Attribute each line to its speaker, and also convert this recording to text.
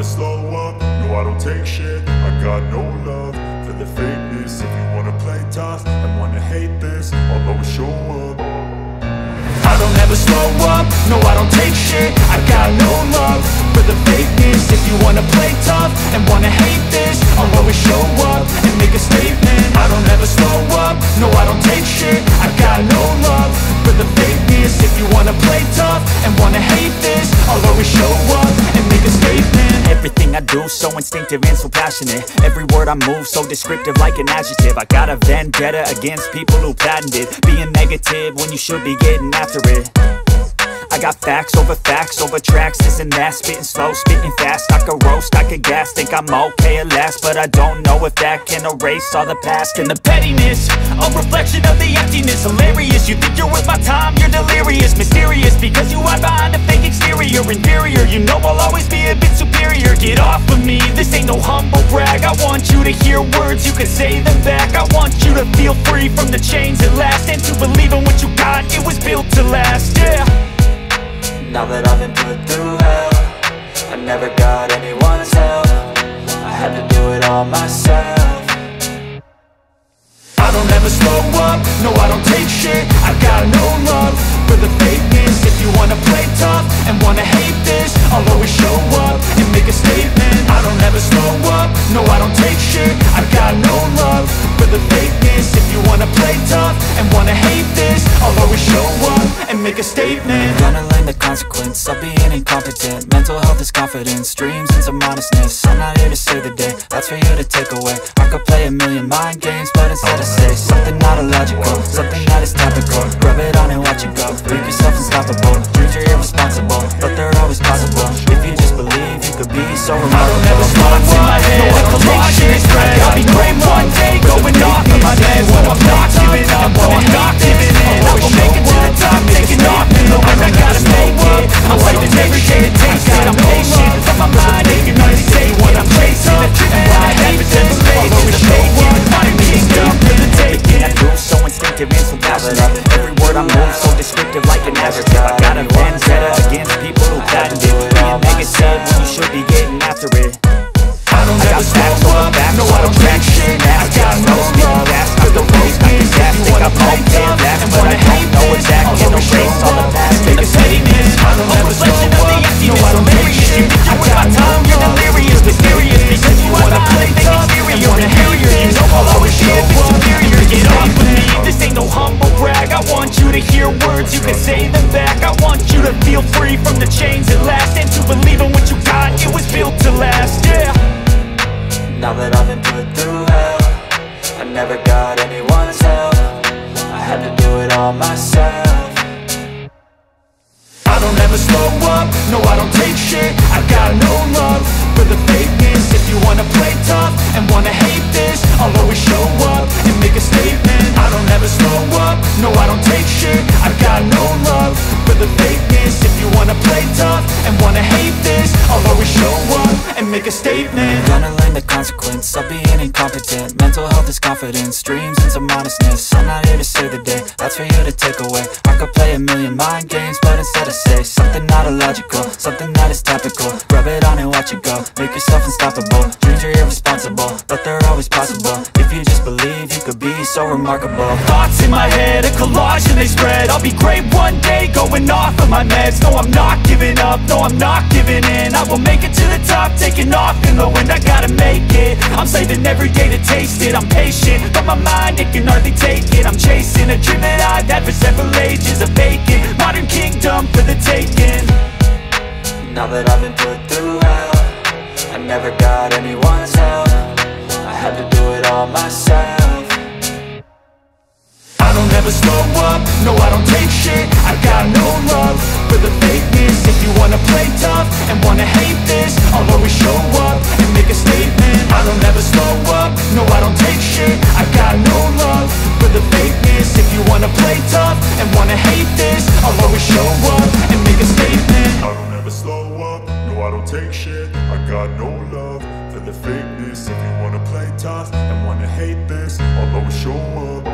Speaker 1: never slow up, no I don't take shit. I got no love for the fakeness. If you wanna play tough and wanna hate this, I'll always show up. I don't ever slow up, no I don't take shit. I got no love for the fakeness. If you wanna play tough and wanna hate this, I'll always show up and make a statement. I don't ever slow up, no I don't take shit. I got no love for the fakeness. If you wanna play tough and wanna hate this, I'll always show up and make a statement.
Speaker 2: Everything I do so instinctive and so passionate. Every word I move so descriptive like an adjective. I got a vendetta against people who patented being negative when you should be getting after it. I got facts over tracks, this and that. Spitting slow, spitting fast. I could roast, I could gas. Think I'm okay at last, but I don't know if that can erase all the past. And the pettiness, a reflection of the emptiness. Hilarious, you think you're worth my time, you're delirious. Mysterious, because you hide behind a fake exterior. Inferior, you know I'll always be a bit superior. Get off of me, this ain't no humble brag. I want you to hear words, you can say them back. I want you to feel free from the chains that last, and to believe in what you got, it was built to last, yeah.
Speaker 3: Now that I've been put through hell, I never got anyone's help. I had to do it all myself.
Speaker 1: I don't ever slow up, no I don't take shit. I got no love for the fakeness. If you wanna play tough and wanna hate this, I'll always show up and make a statement. I don't ever slow up, no I don't take shit. I got no love for the fakeness. If you wanna play tough and wanna hate this, I'll always show up and make a statement.
Speaker 3: Gonna learn the consequence of being incompetent. Mental health is confidence, dreams and some honestness. I'm not here to save the day, that's for you to take away. I could play a million mind games, but instead I say something not illogical, something that is topical. Rub it on and watch it go, make yourself unstoppable. Dreams are irresponsible, but they're always possible. If you just believe, you could be so remarkable.
Speaker 1: I don't ever thoughts in my head, no, a collage in his thread. I'll be great one day, going off in my head. So I'm not giving up, no I'm not giving in. I will make it to the top, taking off in the wind. I gotta make it, I'm living every day to taste it. I'm patient, but my mind ain't gonna say what I'm chasing. A trip and I hate it, I'll always show up. Modern kingdom for the taking.
Speaker 2: I move so instinctive and so passionate. Every word I move so descriptive like an adjective. I got a vendetta against people who patented being negative when you should be getting after it.
Speaker 1: I don't ever slow up, no I don't take shit. I got no love for the fakeness. If you wanna play tough and wanna hate this, I'll always show up and make a statement. I don't ever slow up, no I don't take shit. I got no love for the fakeness. If you wanna play tough and wanna hate this, I'll always show up and make a
Speaker 2: Get off with me,
Speaker 1: statement.
Speaker 2: this ain't no humble brag. I want you to hear words, you can say them back. I want you to feel free from the chains that last, and to believe in what you got, it was built to last, yeah.
Speaker 3: Now that I've been put through hell, I never got anyone's help. I had to do it all myself.
Speaker 1: I don't ever slow up, no I don't take shit. I got no love for the fakeness. If you wanna play tough and wanna hate this, I'll always show up and make a statement. I don't ever slow up, no I don't take shit. I got no love for the fakeness. If you wanna play tough and wanna hate this, I'll always show up and make a statement.
Speaker 3: Gonna learn the consequence of being incompetent. Mental health is confidence, dreams and some honestness. I'm not here to save the day, that's for you to take away. I could play a million mind games, but instead I say something not illogical, something that is topical. Rub it on and watch it go, make yourself unstoppable. Dreams are irresponsible, but they're always possible. If you just believe, you could be so remarkable.
Speaker 2: Thoughts in my head, a collage and they spread. I'll be great one day, going off of my meds. No I'm not giving up, no I'm not giving in. I will make it to the top, taking off in the wind. I gotta make it, I'm saving every day to taste it. I'm patient, but my mind, it can hardly take it. I'm chasing a dream that I've had for several ages. A vacant, modern kingdom for the taking.
Speaker 3: Now that I've been put through hell, I never got anyone's help. I had to do it all myself.
Speaker 1: I don't ever slow up, no I don't take shit. I got no love for the fakeness. If you wanna play tough and wanna hate this, I'll always show up and make a statement. I don't ever slow up, no I don't take shit. I got no love for the fakeness. If you wanna play tough and wanna hate this, I'll always show up and make a statement. I don't ever slow up, no I don't take shit. I got no love for the fakeness. If you wanna play tough and wanna hate this, I'll always show up.